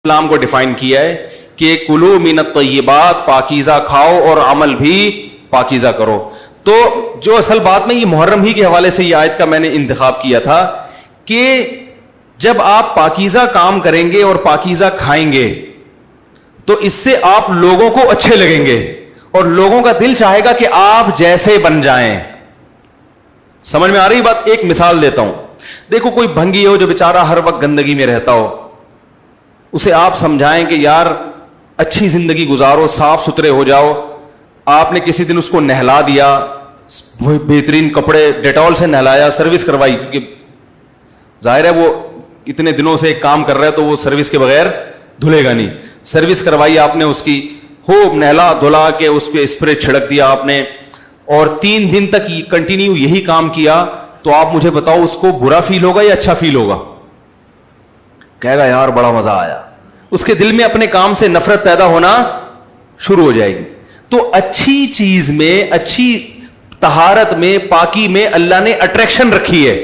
اسلام کو ڈیفائن کیا ہے کہ کلو من الطیبات، پاکیزہ کھاؤ اور عمل بھی پاکیزہ کرو. تو جو اصل بات میں یہ محرم ہی کے حوالے سے یہ آیت کا میں نے انتخاب کیا تھا کہ جب آپ پاکیزہ کام کریں گے اور پاکیزہ کھائیں گے تو اس سے آپ لوگوں کو اچھے لگیں گے اور لوگوں کا دل چاہے گا کہ آپ جیسے بن جائیں. سمجھ میں آ رہی بات؟ ایک مثال دیتا ہوں. دیکھو کوئی بھنگی ہو جو بیچارہ ہر وقت گندگی میں رہتا ہو, اسے آپ سمجھائیں کہ یار اچھی زندگی گزارو, صاف ستھرے ہو جاؤ. آپ نے کسی دن اس کو نہلا دیا, بہترین کپڑے ڈیٹول سے نہلایا, سروس کروائی, کیونکہ ظاہر ہے وہ اتنے دنوں سے ایک کام کر رہا ہے تو وہ سروس کے بغیر دھلے گا نہیں. سروس کروائی آپ نے اس کی, خوب نہلا دھلا کے اس پہ اسپرے چھڑک دیا آپ نے, اور 3 دن تک کنٹینیو یہی کام کیا, تو آپ مجھے بتاؤ اس کو برا فیل ہوگا یا اچھا فیل ہوگا؟ کہے گا یار بڑا مزہ آیا. اس کے دل میں اپنے کام سے نفرت پیدا ہونا شروع ہو جائے گی. تو اچھی چیز میں, اچھی طہارت میں, پاکی میں اللہ نے اٹریکشن رکھی ہے.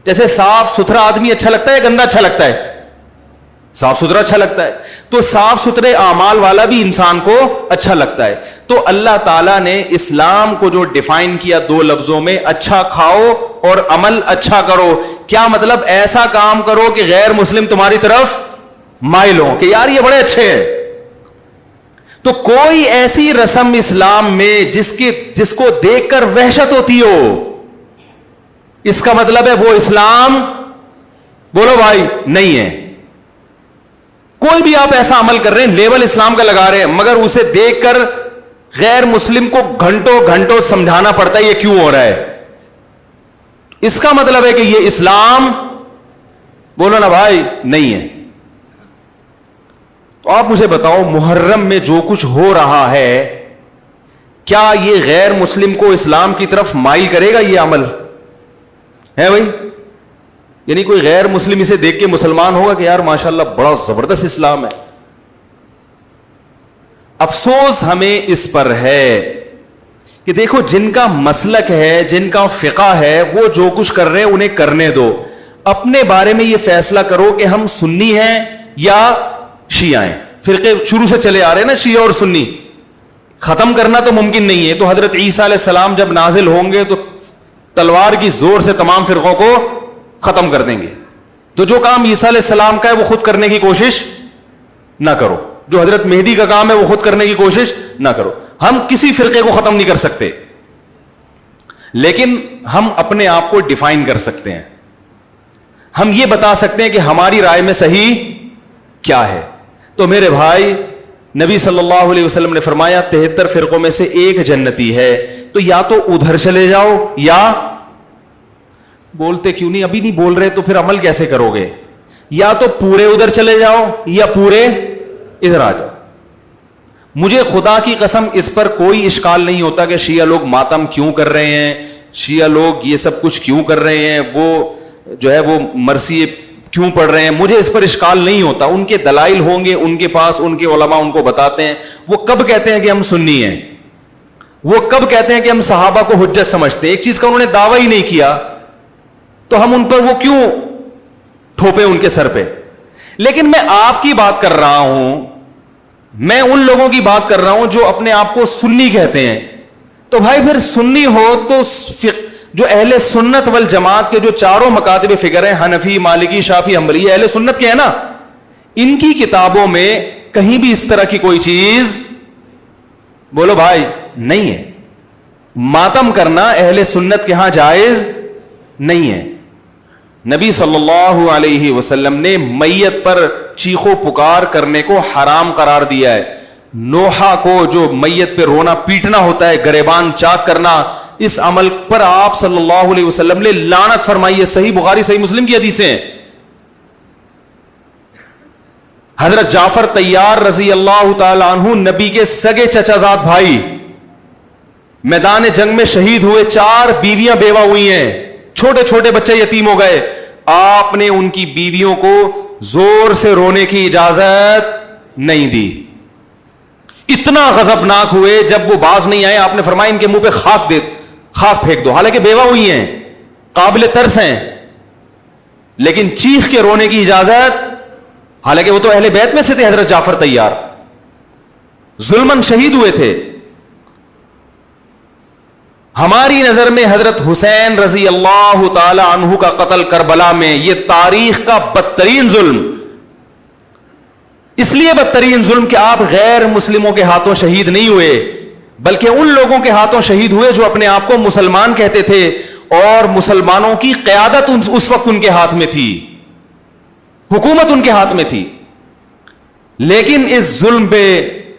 جیسے صاف ستھرا آدمی اچھا لگتا ہے, گندا اچھا لگتا ہے؟ صاف ستھرا اچھا لگتا ہے. تو صاف ستھرے اعمال والا بھی انسان کو اچھا لگتا ہے. تو اللہ تعالیٰ نے اسلام کو جو ڈیفائن کیا 2 لفظوں میں, اچھا کھاؤ اور عمل اچھا کرو. کیا مطلب؟ ایسا کام کرو کہ غیر مسلم تمہاری طرف مائل ہوں کہ یار یہ بڑے اچھے ہیں. تو کوئی ایسی رسم اسلام میں جس کو دیکھ کر وحشت ہوتی ہو, اس کا مطلب ہے وہ اسلام, بولو بھائی, نہیں ہے. کوئی بھی آپ ایسا عمل کر رہے ہیں, لیبل اسلام کا لگا رہے ہیں, مگر اسے دیکھ کر غیر مسلم کو گھنٹوں گھنٹوں سمجھانا پڑتا ہے یہ کیوں ہو رہا ہے, اس کا مطلب ہے کہ یہ اسلام, بولو نا بھائی, نہیں ہے. تو آپ مجھے بتاؤ محرم میں جو کچھ ہو رہا ہے, کیا یہ غیر مسلم کو اسلام کی طرف مائل کرے گا؟ یہ عمل ہے بھائی؟ یعنی کوئی غیر مسلم اسے دیکھ کے مسلمان ہوگا کہ یار ماشاءاللہ بڑا زبردست اسلام ہے؟ افسوس ہمیں اس پر ہے کہ دیکھو جن کا مسلک ہے, جن کا فقہ ہے, وہ جو کچھ کر رہے ہیں انہیں کرنے دو. اپنے بارے میں یہ فیصلہ کرو کہ ہم سنی ہیں یا شیعہ ہیں. فرقے شروع سے چلے آ رہے ہیں نا, شیعہ اور سنی, ختم کرنا تو ممکن نہیں ہے. تو حضرت عیسیٰ علیہ السلام جب نازل ہوں گے تو تلوار کی زور سے تمام فرقوں کو ختم کر دیں گے. تو جو کام عیسیٰ علیہ السلام کا ہے وہ خود کرنے کی کوشش نہ کرو, جو حضرت مہدی کا کام ہے وہ خود کرنے کی کوشش نہ کرو. ہم کسی فرقے کو ختم نہیں کر سکتے, لیکن ہم اپنے آپ کو ڈیفائن کر سکتے ہیں. ہم یہ بتا سکتے ہیں کہ ہماری رائے میں صحیح کیا ہے. تو میرے بھائی, نبی صلی اللہ علیہ وسلم نے فرمایا 73 فرقوں میں سے ایک جنتی ہے. تو یا تو ادھر چلے جاؤ, یا بولتے کیوں نہیں, ابھی نہیں بول رہے تو پھر عمل کیسے کرو گے, یا تو پورے ادھر چلے جاؤ یا پورے ادھر آ جاؤ. مجھے خدا کی قسم اس پر کوئی اشکال نہیں ہوتا کہ شیعہ لوگ ماتم کیوں کر رہے ہیں, شیعہ لوگ یہ سب کچھ کیوں کر رہے ہیں, وہ جو ہے وہ مرثیے کیوں پڑھ رہے ہیں. مجھے اس پر اشکال نہیں ہوتا. ان کے دلائل ہوں گے ان کے پاس, ان کے علماء ان کو بتاتے ہیں. وہ کب کہتے ہیں کہ ہم سنی ہیں, وہ کب کہتے ہیں کہ ہم صحابہ کو حجت سمجھتے ہیں. ایک چیز کا انہوں نے دعویٰ ہی نہیں کیا تو ہم ان پر وہ کیوں تھوپے ان کے سر پہ. لیکن میں آپ کی بات کر رہا ہوں, میں ان لوگوں کی بات کر رہا ہوں جو اپنے آپ کو سنی کہتے ہیں. تو بھائی پھر سنی ہو تو جو اہل سنت والجماعت کے جو چاروں مکاتب فکر ہیں, حنفی, مالکی, شافعی, حنبلی, اہل سنت کے ہیں نا, ان کی کتابوں میں کہیں بھی اس طرح کی کوئی چیز, بولو بھائی, نہیں ہے. ماتم کرنا اہل سنت کے ہاں جائز نہیں ہے. نبی صلی اللہ علیہ وسلم نے میت پر چیخو پکار کرنے کو حرام قرار دیا ہے. نوحہ کو جو میت پہ رونا پیٹنا ہوتا ہے, گریبان چاک کرنا, اس عمل پر آپ صلی اللہ علیہ وسلم نے لعنت فرمائی ہے. صحیح بخاری صحیح مسلم کی حدیثیں ہیں. حضرت جعفر طیار رضی اللہ تعالی عنہ نبی کے سگے چچا زاد بھائی میدان جنگ میں شہید ہوئے. 4 بیویاں بیوہ ہوئی ہیں, چھوٹے چھوٹے بچے یتیم ہو گئے. آپ نے ان کی بیویوں کو زور سے رونے کی اجازت نہیں دی. اتنا غضبناک ہوئے, جب وہ باز نہیں آئے آپ نے فرمایا ان کے منہ پہ خاک پھینک دو. حالانکہ بیوہ ہوئی ہیں, قابل ترس ہیں, لیکن چیخ کے رونے کی اجازت حالانکہ وہ تو اہل بیت میں سے تھے. حضرت جعفر طیار ظلمن شہید ہوئے تھے. ہماری نظر میں حضرت حسین رضی اللہ تعالی عنہ کا قتل کربلا میں یہ تاریخ کا بدترین ظلم, اس لیے بدترین ظلم کہ آپ غیر مسلموں کے ہاتھوں شہید نہیں ہوئے, بلکہ ان لوگوں کے ہاتھوں شہید ہوئے جو اپنے آپ کو مسلمان کہتے تھے, اور مسلمانوں کی قیادت اس وقت ان کے ہاتھ میں تھی, حکومت ان کے ہاتھ میں تھی. لیکن اس ظلم پہ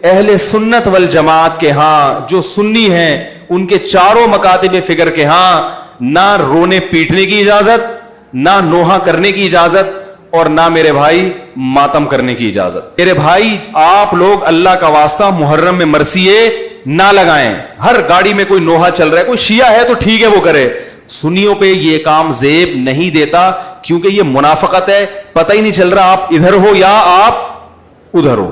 اہل سنت والجماعت کے ہاں جو سنی ہیں ان کے چاروں مکاتب فکر کے ہاں نہ رونے پیٹنے کی اجازت, نہ نوحہ کرنے کی اجازت, اور نہ میرے بھائی ماتم کرنے کی اجازت. میرے بھائی آپ لوگ اللہ کا واسطہ محرم میں مرثیے نہ لگائیں. ہر گاڑی میں کوئی نوحہ چل رہا ہے, کوئی شیعہ ہے تو ٹھیک ہے وہ کرے, سنیوں پہ یہ کام زیب نہیں دیتا, کیونکہ یہ منافقت ہے. پتہ ہی نہیں چل رہا آپ ادھر ہو یا آپ ادھر ہو,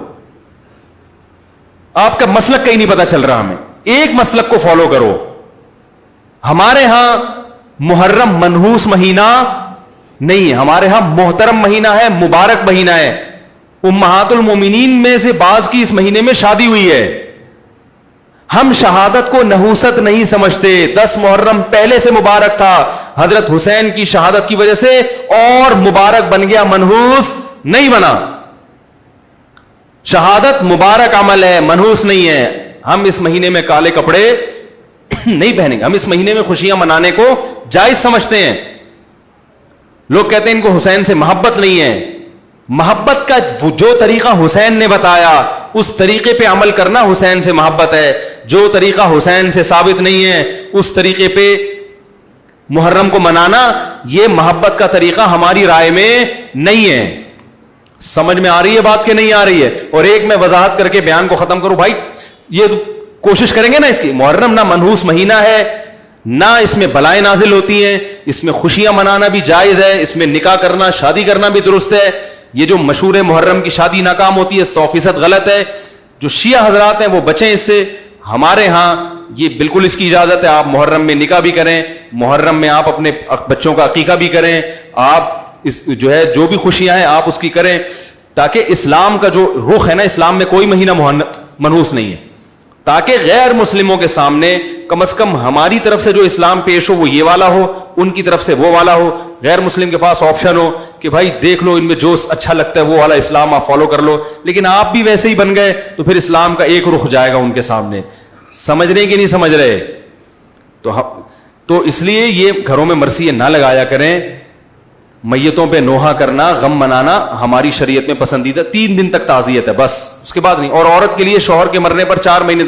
آپ کا مسلک کہیں نہیں پتا چل رہا. ہمیں ایک مسلک کو فالو کرو. ہمارے ہاں محرم منحوس مہینہ نہیں ہے, ہمارے ہاں محترم مہینہ ہے, مبارک مہینہ ہے. امہات المومنین میں سے بعض کی اس مہینے میں شادی ہوئی ہے. ہم شہادت کو نحوست نہیں سمجھتے. 10 محرم پہلے سے مبارک تھا, حضرت حسین کی شہادت کی وجہ سے اور مبارک بن گیا, منحوس نہیں بنا. شہادت مبارک عمل ہے, منحوس نہیں ہے. ہم اس مہینے میں کالے کپڑے نہیں پہنیں گے, ہم اس مہینے میں خوشیاں منانے کو جائز سمجھتے ہیں. لوگ کہتے ہیں ان کو حسین سے محبت نہیں ہے. محبت کا جو طریقہ حسین نے بتایا اس طریقے پہ عمل کرنا حسین سے محبت ہے. جو طریقہ حسین سے ثابت نہیں ہے اس طریقے پہ محرم کو منانا یہ محبت کا طریقہ ہماری رائے میں نہیں ہے. سمجھ میں آ رہی ہے بات کہ نہیں آ رہی ہے؟ اور ایک میں وضاحت کر کے بیان کو ختم کروں. بھائی یہ کوشش کریں گے نا اس کی, محرم نہ منحوس مہینہ ہے, نہ اس میں بلائیں نازل ہوتی ہیں, اس میں خوشیاں منانا بھی جائز ہے, اس میں نکاح کرنا شادی کرنا بھی درست ہے. یہ جو مشہور ہے محرم کی شادی ناکام ہوتی ہے 100% غلط ہے. جو شیعہ حضرات ہیں وہ بچیں اس سے. ہمارے ہاں یہ بالکل اس کی اجازت ہے, آپ محرم میں نکاح بھی کریں, محرم میں آپ اپنے بچوں کا عقیقہ بھی کریں, آپ اس جو ہے جو بھی خوشیاں ہیں آپ اس کی کریں, تاکہ اسلام کا جو رخ ہے نا, اسلام میں کوئی مہینہ منحوس نہیں ہے, تاکہ غیر مسلموں کے سامنے کم از کم ہماری طرف سے جو اسلام پیش ہو وہ یہ والا ہو, ان کی طرف سے وہ والا ہو. غیر مسلم کے پاس آپشن ہو کہ بھائی دیکھ لو ان میں جو اچھا لگتا ہے وہ والا اسلام آپ فالو کر لو, لیکن آپ بھی ویسے ہی بن گئے تو پھر اسلام کا ایک رخ جائے گا ان کے سامنے. سمجھ رہے کہ نہیں سمجھ رہے؟ تو اس لیے یہ گھروں میں مرثیے نہ لگایا کریں. میتوں پہ نوحہ کرنا, غم منانا ہماری شریعت میں پسندیدہ. 3 دن تک تعزیت ہے بس, اس کے بعد نہیں. اور عورت کے لیے شوہر کے مرنے پر 4 مہینے